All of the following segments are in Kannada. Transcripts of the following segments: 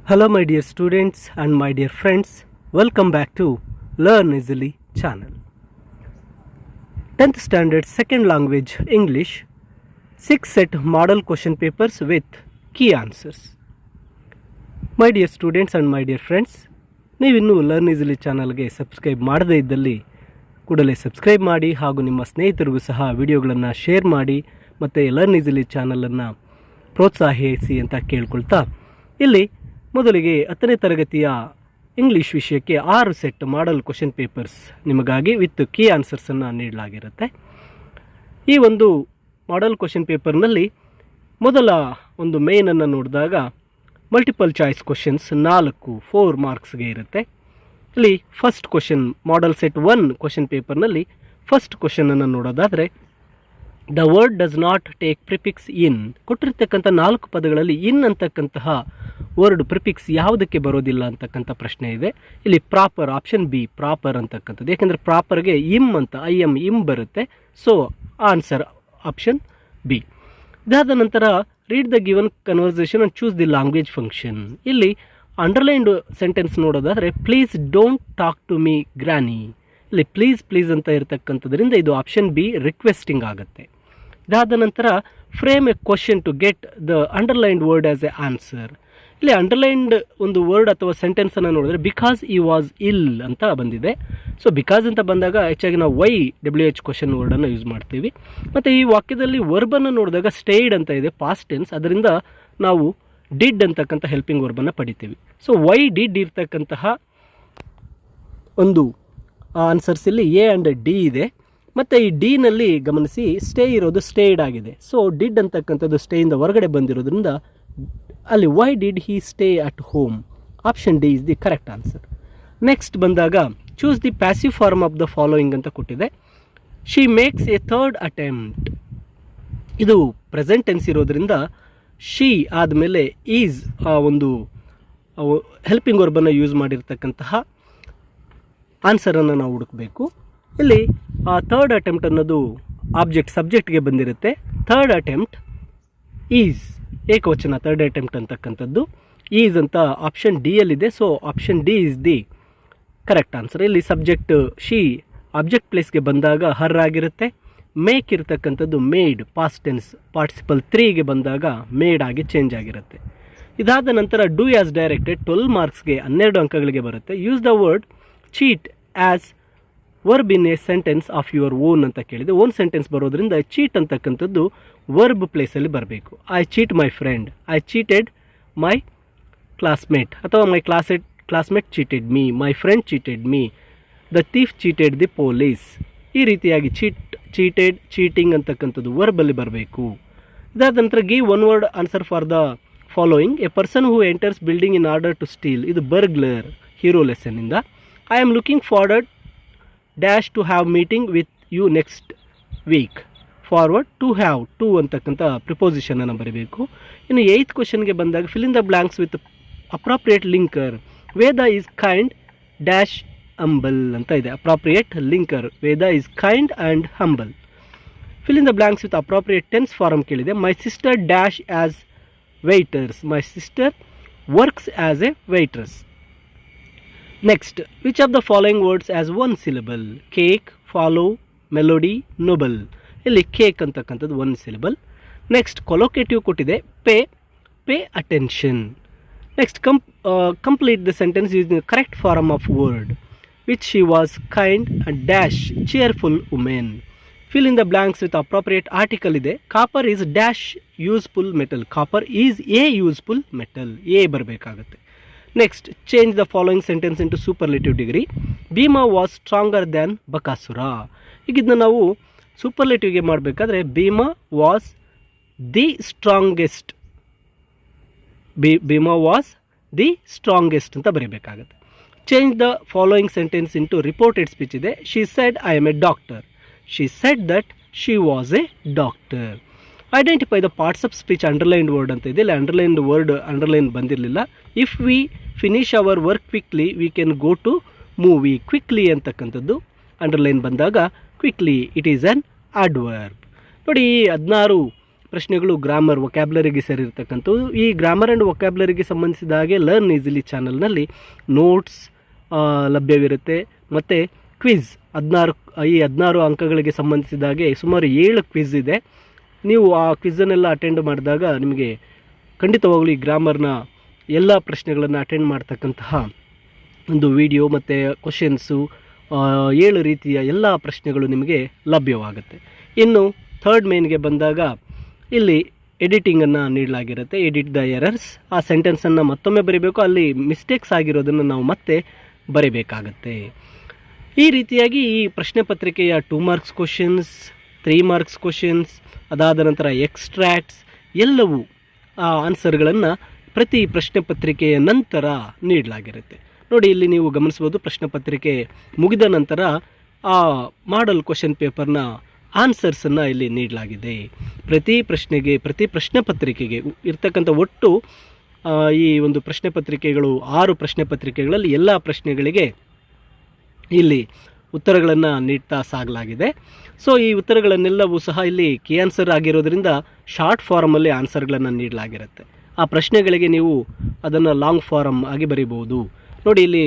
Hello my dear students and my dear friends, welcome back to Learn Easily channel. 10th standard second language English 6 set model question papers with key answers. My dear students and my dear friends, ನೀವಿನ್ನೂ ಲರ್ನ್ ಈಸಿಲಿ ಚಾನಲ್ಗೆ ಸಬ್ಸ್ಕ್ರೈಬ್ ಮಾಡದೇ ಇದ್ದಲ್ಲಿ ಕೂಡಲೇ ಸಬ್ಸ್ಕ್ರೈಬ್ ಮಾಡಿ ಹಾಗೂ ನಿಮ್ಮ ಸ್ನೇಹಿತರಿಗೂ ಸಹ ವಿಡಿಯೋಗಳನ್ನು ಶೇರ್ ಮಾಡಿ ಮತ್ತು ಲರ್ನ್ ಈಸಿಲಿ ಚಾನಲನ್ನು ಪ್ರೋತ್ಸಾಹಿಸಿ ಅಂತ ಕೇಳ್ಕೊಳ್ತಾ ಇಲ್ಲಿ ಮೊದಲಿಗೆ 10ನೇ ತರಗತಿಯ ಇಂಗ್ಲೀಷ್ ವಿಷಯಕ್ಕೆ 6 ಸೆಟ್ ಮಾಡಲ್ ಕ್ವಶನ್ ಪೇಪರ್ಸ್ ನಿಮಗಾಗಿ ವಿತ್ ಕೀ ಆನ್ಸರ್ಸನ್ನು ನೀಡಲಾಗಿರುತ್ತೆ. ಈ ಒಂದು ಮಾಡಲ್ ಕ್ವಶನ್ ಪೇಪರ್ನಲ್ಲಿ ಮೊದಲ ಒಂದು ಮೇನನ್ನು ನೋಡಿದಾಗ ಮಲ್ಟಿಪಲ್ ಚಾಯ್ಸ್ ಕ್ವಶನ್ಸ್ 4 ಮಾರ್ಕ್ಸ್ಗೆ ಇರುತ್ತೆ. ಇಲ್ಲಿ first question model set 1 question ಪೇಪರ್ನಲ್ಲಿ ಫಸ್ಟ್ ಕ್ವಶನನ್ನು ನೋಡೋದಾದರೆ the word does not take prefix in. ಕೊಟ್ಟಿರ್ತಕ್ಕಂಥ 4 ಪದಗಳಲ್ಲಿ ಇನ್ ಅಂತಕ್ಕಂತಹ ವರ್ಡ್ ಪ್ರಿಫಿಕ್ಸ್ ಯಾವುದಕ್ಕೆ ಬರೋದಿಲ್ಲ ಅಂತಕ್ಕಂಥ ಪ್ರಶ್ನೆ ಇದೆ. ಇಲ್ಲಿ ಪ್ರಾಪರ್ ಆಪ್ಷನ್ ಬಿ ಪ್ರಾಪರ್ ಅಂತಕ್ಕಂಥದ್ದು, ಯಾಕೆಂದರೆ ಪ್ರಾಪರ್ಗೆ ಇಮ್ ಅಂತ ಇಮ್ ಬರುತ್ತೆ. So answer option B. ಇದಾದ ನಂತರ read the given conversation and choose the language function. ಇಲ್ಲಿ ಅಂಡರ್ಲೈನ್ಡ್ ಸೆಂಟೆನ್ಸ್ ನೋಡೋದಾದರೆ please don't talk to me granny. ಇಲ್ಲಿ ಪ್ಲೀಸ್ ಅಂತ ಇರತಕ್ಕಂಥದ್ರಿಂದ ಇದು ಆಪ್ಷನ್ ಬಿ ರಿಕ್ವೆಸ್ಟಿಂಗ್ ಆಗುತ್ತೆ. ಇದಾದ ನಂತರ frame a question to get the underlined word as a answer. ಇಲ್ಲಿ ಅಂಡರ್ಲೈನ್ಡ್ ಒಂದು ವರ್ಡ್ ಅಥವಾ ಸೆಂಟೆನ್ಸನ್ನು ನೋಡಿದ್ರೆ ಬಿಕಾಸ್ ಈ ವಾಸ್ ಇಲ್ ಅಂತ ಬಂದಿದೆ. ಸೊ ಬಿಕಾಸ್ ಅಂತ ಬಂದಾಗ ಹೆಚ್ಚಾಗಿ ನಾವು WH ಕ್ವಶನ್ ವರ್ಡನ್ನು ಯೂಸ್ ಮಾಡ್ತೀವಿ. ಮತ್ತು ಈ ವಾಕ್ಯದಲ್ಲಿ ವರ್ಬನ್ನು ನೋಡಿದಾಗ ಸ್ಟೇಯ್ಡ್ ಅಂತ ಇದೆ ಪಾಸ್ಟ್ ಟೆನ್ಸ್, ಅದರಿಂದ ನಾವು ಡಿಡ್ ಅಂತಕ್ಕಂಥ ಹೆಲ್ಪಿಂಗ್ ವರ್ಬನ್ನು ಪಡಿತೀವಿ. ಸೊ ವೈ ಡಿಡ್ ಇರ್ತಕ್ಕಂತಹ ಒಂದು ಆನ್ಸರ್ಸ್ ಇಲ್ಲಿ ಎ ಆ್ಯಂಡ್ ಡಿ ಇದೆ. ಮತ್ತು ಈ ಡಿನಲ್ಲಿ ಗಮನಿಸಿ ಸ್ಟೇ ಇರೋದು ಸ್ಟೇಯ್ಡ್ ಆಗಿದೆ. ಸೊ ಡಿಡ್ ಅಂತಕ್ಕಂಥದ್ದು ಸ್ಟೇಯಿಂದ ಹೊರಗಡೆ ಬಂದಿರೋದ್ರಿಂದ ಅಲ್ಲಿ why did he stay at home, option D is the correct answer. Next ಬಂದಾಗ choose the passive form of the following ಅಂತ ಕೊಟ್ಟಿದೆ. She makes a third attempt. ಇದು ಪ್ರೆಸೆಂಟ್ ಟೆನ್ಸ್ ಇರೋದ್ರಿಂದ ಶಿ ಆದಮೇಲೆ ಈಸ್ ಒಂದು ಹೆಲ್ಪಿಂಗ್ ವರ್ಬನ್ನು ಯೂಸ್ ಮಾಡಿರ್ತಕ್ಕಂತಹ ಆನ್ಸರನ್ನು ನಾವು ಹುಡುಕಬೇಕು. ಇಲ್ಲಿ ಥರ್ಡ್ ಅಟೆಂಪ್ಟ್ ಅನ್ನೋದು ಆಬ್ಜೆಕ್ಟ್ ಸಬ್ಜೆಕ್ಟ್ಗೆ ಬಂದಿರುತ್ತೆ. ಥರ್ಡ್ ಅಟೆಂಪ್ಟ್ ಈಸ್ ಏಕವಚನ, ಥರ್ಡ್ ಅಟೆಂಪ್ಟ್ ಅಂತಕ್ಕಂಥದ್ದು ಈಸ್ ಅಂತ ಆಪ್ಷನ್ ಡಿ ಯಲ್ಲಿದೆ. So option D is the correct answer. ಇಲ್ಲಿ ಸಬ್ಜೆಕ್ಟ್ ಶಿ ಆಬ್ಜೆಕ್ಟ್ ಪ್ಲೇಸ್ಗೆ ಬಂದಾಗ ಹರ್ ಆಗಿರುತ್ತೆ. ಮೇಕ್ ಇರ್ತಕ್ಕಂಥದ್ದು ಮೇಡ್ ಪಾಸ್ಟ್ ಟೆನ್ಸ್ ಪಾರ್ಟಿಸಿಪಲ್ 3ಗೆ ಬಂದಾಗ ಮೇಡ್ ಆಗಿ ಚೇಂಜ್ ಆಗಿರುತ್ತೆ. ಇದಾದ ನಂತರ ಡೂ ಆಸ್ ಡೈರೆಕ್ಟೆಡ್ 12 ಮಾರ್ಕ್ಸ್ಗೆ 12 ಅಂಕಗಳಿಗೆ ಬರುತ್ತೆ. Use the word cheat as verb in a sentence of your own ಅಂತ ಕೇಳಿದೆ. ಓನ್ ಸೆಂಟೆನ್ಸ್ ಬರೋದ್ರಿಂದ ಚೀಟ್ ಅಂತಕ್ಕಂಥದ್ದು ವರ್ಬ್ ಪ್ಲೇಸಲ್ಲಿ ಬರಬೇಕು. I cheat my friend, I cheated my classmate, ಅಥವಾ my classmate cheated me, my friend cheated me, the thief cheated the police. ಈ ರೀತಿಯಾಗಿ ಚೀಟೆಡ್ ಚೀಟಿಂಗ್ ಅಂತಕ್ಕಂಥದ್ದು ವರ್ಬಲ್ಲಿ ಬರಬೇಕು. ಇದಾದ ನಂತರ give one word answer for the following. A person who enters building in order to steal. ಇದು ಬರ್ಗ್ಲರ್ ಹೀರೋ ಲೆಸನ್ನಿಂದ. I am looking forward dash to have meeting with you next week. Forward to have to ಅಂತಕ್ಕಂಥ ಪ್ರಿಪೋಸಿಷನನ್ನು ಬರೀಬೇಕು. ಇನ್ನು 8th ಕ್ವಶನ್ಗೆ ಬಂದಾಗ fill in the blanks with appropriate linker. Veda is kind dash humble ಅಂತ ಇದೆ. Appropriate linker Veda is kind and humble. Fill in the blanks with appropriate tense form ಕೇಳಿದೆ. My sister dash as waiters. My sister works as a waitress. Next which of the following words as 1 syllable. Cake, follow, melody, noble. ಇಲ್ಲಿ ಕೇಕ್ ಅಂತಕ್ಕಂಥದ್ದು 1 syllable. ನೆಕ್ಸ್ಟ್ ಕೊಲೋಕೇಟಿವ್ ಕೊಟ್ಟಿದೆ. Pay attention. Next complete the sentence using the correct form of word. Which she was kind and dash cheerful women. Fill in the blanks with appropriate article ಇದೆ. Copper is dash useful metal. Copper is a useful metal. A ಬರಬೇಕಾಗುತ್ತೆ. Next change the following sentence into superlative degree. Bhima was stronger than Bakasura. ಈಗ ಇದನ್ನ ನಾವು ಸೂಪರ್ಲೇಟಿವ್ಗೆ ಮಾಡಬೇಕಾದ್ರೆ Bhima was the strongest, Bhima was the strongest ಅಂತ ಬರೀಬೇಕಾಗುತ್ತೆ. Change the following sentence into reported speech ಇದೆ. She said I am a doctor. She said that she was a doctor. Identify the parts of speech underlined word ಅಂತ ಇದೆ. ಇಲ್ಲಿ ಅಂಡರ್ಲೈನ್ಡ್ ವರ್ಡ್ ಅಂಡರ್ಲೈನ್ ಬಂದಿರಲಿಲ್ಲ. If we finish our work quickly we can go to movie. Quickly ಅಂತಕ್ಕಂಥದ್ದು ಅಂಡರ್ಲೈನ್ ಬಂದಾಗ quickly it is an adverb. ನೋಡಿ ಈ 16 ಪ್ರಶ್ನೆಗಳು ಗ್ರಾಮರ್ ವೊಕ್ಯಾಬ್ಲರಿಗೆ ಸೇರಿರ್ತಕ್ಕಂಥವು. ಈ ಗ್ರಾಮರ್ ಆ್ಯಂಡ್ ವೊಕ್ಯಾಬ್ಲರಿಗೆ ಸಂಬಂಧಿಸಿದ ಹಾಗೆ ಲರ್ನ್ ಈಸಿಲಿ ಚಾನಲ್ನಲ್ಲಿ ನೋಟ್ಸ್ ಲಭ್ಯವಿರುತ್ತೆ. ಮತ್ತು ಕ್ವಿಝ್ 16 ಅಂಕಗಳಿಗೆ ಸಂಬಂಧಿಸಿದ ಹಾಗೆ ಸುಮಾರು 7 ಕ್ವಿಝ್ ಇದೆ. ನೀವು ಆ ಕ್ವಿಝನ್ನೆಲ್ಲ ಅಟೆಂಡ್ ಮಾಡಿದಾಗ ನಿಮಗೆ ಖಂಡಿತವಾಗಲೂ ಈ ಗ್ರಾಮರ್ನ ಎಲ್ಲ ಪ್ರಶ್ನೆಗಳನ್ನು ಅಟೆಂಡ್ ಮಾಡ್ತಕ್ಕಂತಹ ಒಂದು ವಿಡಿಯೋ ಮತ್ತು ಕ್ವಶನ್ಸು 7 ರೀತಿಯ ಎಲ್ಲ ಪ್ರಶ್ನೆಗಳು ನಿಮಗೆ ಲಭ್ಯವಾಗುತ್ತೆ. ಇನ್ನು ಥರ್ಡ್ ಮೇನ್ಗೆ ಬಂದಾಗ ಇಲ್ಲಿ ಎಡಿಟಿಂಗನ್ನು ನೀಡಲಾಗಿರುತ್ತೆ. ಎಡಿಟ್ ದ ಎರರ್ಸ್, ಆ ಸೆಂಟೆನ್ಸನ್ನು ಮತ್ತೊಮ್ಮೆ ಬರೀಬೇಕು, ಅಲ್ಲಿ ಮಿಸ್ಟೇಕ್ಸ್ ಆಗಿರೋದನ್ನು ನಾವು ಮತ್ತೆ ಬರೀಬೇಕಾಗತ್ತೆ. ಈ ರೀತಿಯಾಗಿ ಈ ಪ್ರಶ್ನೆ ಪತ್ರಿಕೆಯ 2 ಮಾರ್ಕ್ಸ್ ಕ್ವಶನ್ಸ್, 3 ಮಾರ್ಕ್ಸ್ ಕ್ವಶನ್ಸ್, ಅದಾದ ನಂತರ ಎಕ್ಸ್ಟ್ರಾಕ್ಟ್ಸ್ ಎಲ್ಲವೂ ಆ ಆನ್ಸರ್ಗಳನ್ನು ಪ್ರತಿ ಪ್ರಶ್ನೆ ಪತ್ರಿಕೆಯ ನಂತರ ನೀಡಲಾಗಿರುತ್ತೆ. ನೋಡಿ, ಇಲ್ಲಿ ನೀವು ಗಮನಿಸ್ಬೋದು, ಪ್ರಶ್ನೆ ಪತ್ರಿಕೆ ಮುಗಿದ ನಂತರ ಆ ಮಾಡಲ್ ಕ್ವಶನ್ ಪೇಪರ್ನ ಆನ್ಸರ್ಸನ್ನು ಇಲ್ಲಿ ನೀಡಲಾಗಿದೆ. ಪ್ರತಿ ಪ್ರಶ್ನೆ ಪತ್ರಿಕೆಗೆ ಇರ್ತಕ್ಕಂಥ ಒಟ್ಟು ಈ ಒಂದು ಪ್ರಶ್ನೆ ಪತ್ರಿಕೆಗಳು 6 ಪ್ರಶ್ನೆ ಪತ್ರಿಕೆಗಳಲ್ಲಿ ಎಲ್ಲ ಪ್ರಶ್ನೆಗಳಿಗೆ ಇಲ್ಲಿ ಉತ್ತರಗಳನ್ನು ನೀಡ್ತಾ ಸಾಗಲಾಗಿದೆ. ಸೊ ಈ ಉತ್ತರಗಳನ್ನೆಲ್ಲವೂ ಸಹ ಇಲ್ಲಿ ಕೀ ಆನ್ಸರ್ ಆಗಿರೋದ್ರಿಂದ ಶಾರ್ಟ್ ಫಾರಮಲ್ಲಿ ಆನ್ಸರ್ಗಳನ್ನು ನೀಡಲಾಗಿರುತ್ತೆ. ಆ ಪ್ರಶ್ನೆಗಳಿಗೆ ನೀವು ಅದನ್ನು ಲಾಂಗ್ ಫಾರಮ್ ಆಗಿ ಬರೀಬಹುದು. ನೋಡಿ, ಇಲ್ಲಿ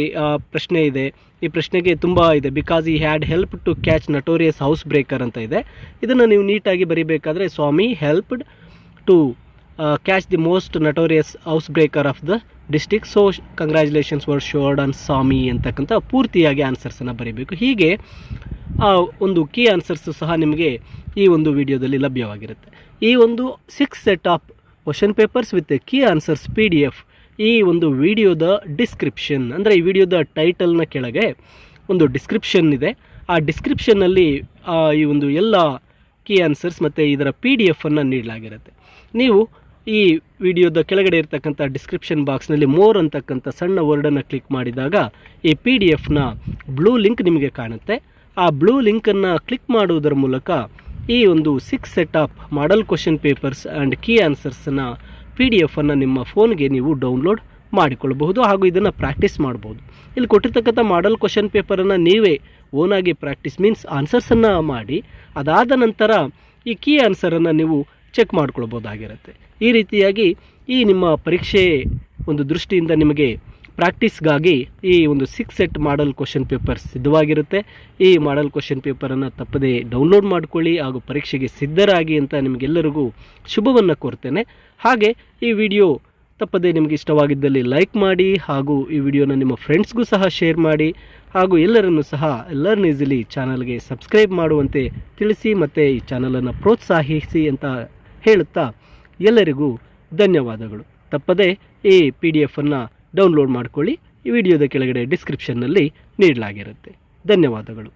ಪ್ರಶ್ನೆ ಇದೆ. ಈ ಪ್ರಶ್ನೆಗೆ ತುಂಬ ಇದೆ. Because he had help to catch notorious house breaker ಅಂತ ಇದೆ. ಇದನ್ನು ನೀವು ನೀಟಾಗಿ ಬರೀಬೇಕಾದ್ರೆ Swami helped to catch the most notorious house breaker of the district, so congratulations were showered on Swami ಅಂತಕ್ಕಂಥ ಪೂರ್ತಿಯಾಗಿ ಆನ್ಸರ್ಸನ್ನು ಬರೀಬೇಕು. ಹೀಗೆ ಒಂದು ಕೀ ಆನ್ಸರ್ಸು ಸಹ ನಿಮಗೆ ಈ ಒಂದು ವಿಡಿಯೋದಲ್ಲಿ ಲಭ್ಯವಾಗಿರುತ್ತೆ. ಈ ಒಂದು 6 set of question papers with key answers PDF ಈ ಒಂದು ವಿಡಿಯೋದ ಡಿಸ್ಕ್ರಿಪ್ಷನ್, ಅಂದರೆ ಈ ವಿಡಿಯೋದ ಟೈಟಲ್ನ ಕೆಳಗೆ ಒಂದು ಡಿಸ್ಕ್ರಿಪ್ಷನ್ ಇದೆ. ಆ ಡಿಸ್ಕ್ರಿಪ್ಷನ್ನಲ್ಲಿ ಈ ಒಂದು ಎಲ್ಲ ಕೀ ಆನ್ಸರ್ಸ್ ಮತ್ತು ಇದರ PDF ಅನ್ನು ನೀಡಲಾಗಿರುತ್ತೆ. ನೀವು ಈ ವಿಡಿಯೋದ ಕೆಳಗಡೆ ಇರ್ತಕ್ಕಂಥ ಡಿಸ್ಕ್ರಿಪ್ಷನ್ ಬಾಕ್ಸ್ನಲ್ಲಿ ಮೋರ್ ಅಂತಕ್ಕಂಥ ಸಣ್ಣ ವರ್ಡನ್ನು ಕ್ಲಿಕ್ ಮಾಡಿದಾಗ ಈ PDFನ ಬ್ಲೂ ಲಿಂಕ್ ನಿಮಗೆ ಕಾಣುತ್ತೆ. ಆ ಬ್ಲೂ ಲಿಂಕನ್ನು ಕ್ಲಿಕ್ ಮಾಡುವುದರ ಮೂಲಕ ಈ ಒಂದು 6 set of model question papers and key ಆನ್ಸರ್ಸನ್ನು PDF ಅನ್ನು ನಿಮ್ಮ ಫೋನ್ಗೆ ನೀವು ಡೌನ್ಲೋಡ್ ಮಾಡಿಕೊಳ್ಳಬಹುದು ಹಾಗೂ ಇದನ್ನು ಪ್ರಾಕ್ಟೀಸ್ ಮಾಡ್ಬೋದು. ಇಲ್ಲಿ ಕೊಟ್ಟಿರ್ತಕ್ಕಂಥ ಮಾಡಲ್ ಕ್ವಶನ್ ಪೇಪರನ್ನು ನೀವೇ ಓನಾಗಿ ಪ್ರಾಕ್ಟೀಸ್ ಮೀನ್ಸ್ ಆನ್ಸರ್ಸನ್ನು ಮಾಡಿ ಅದಾದ ನಂತರ ಈ ಕೀ ಆನ್ಸರನ್ನು ನೀವು ಚೆಕ್ ಮಾಡ್ಕೊಳ್ಬೋದಾಗಿರುತ್ತೆ. ಈ ರೀತಿಯಾಗಿ ಈ ನಿಮ್ಮ ಪರೀಕ್ಷೆ ಒಂದು ದೃಷ್ಟಿಯಿಂದ ನಿಮಗೆ ಪ್ರಾಕ್ಟೀಸ್ಗಾಗಿ ಈ ಒಂದು 6 ಸೆಟ್ ಮಾಡಲ್ ಕ್ವಶನ್ ಪೇಪರ್ ಸಿದ್ಧವಾಗಿರುತ್ತೆ. ಈ ಮಾಡಲ್ ಕ್ವಶನ್ ಪೇಪರನ್ನು ತಪ್ಪದೇ ಡೌನ್ಲೋಡ್ ಮಾಡಿಕೊಳ್ಳಿ ಹಾಗೂ ಪರೀಕ್ಷೆಗೆ ಸಿದ್ಧರಾಗಿ ಅಂತ ನಿಮಗೆಲ್ಲರಿಗೂ ಶುಭವನ್ನು ಕೋರ್ತೇನೆ. ಹಾಗೆ ಈ ವಿಡಿಯೋ ತಪ್ಪದೇ ನಿಮಗೆ ಇಷ್ಟವಾಗಿದ್ದಲ್ಲಿ ಲೈಕ್ ಮಾಡಿ ಹಾಗೂ ಈ ವಿಡಿಯೋನ ನಿಮ್ಮ ಫ್ರೆಂಡ್ಸ್ಗೂ ಸಹ ಶೇರ್ ಮಾಡಿ ಹಾಗೂ ಎಲ್ಲರನ್ನೂ ಸಹ ಲರ್ನ್ ಈಸಿಲಿ ಚಾನಲ್ಗೆ ಸಬ್ಸ್ಕ್ರೈಬ್ ಮಾಡುವಂತೆ ತಿಳಿಸಿ ಮತ್ತು ಈ ಚಾನಲನ್ನು ಪ್ರೋತ್ಸಾಹಿಸಿ ಅಂತ ಹೇಳುತ್ತಾ ಎಲ್ಲರಿಗೂ ಧನ್ಯವಾದಗಳು. ತಪ್ಪದೇ ಈ PDF ಅನ್ನು ಡೌನ್ಲೋಡ್ ಮಾಡಿಕೊಳ್ಳಿ. ಈ ವಿಡಿಯೋದ ಕೆಳಗಡೆ ಡಿಸ್ಕ್ರಿಪ್ಷನ್ನಲ್ಲಿ ನೀಡಲಾಗಿರುತ್ತೆ. ಧನ್ಯವಾದಗಳು.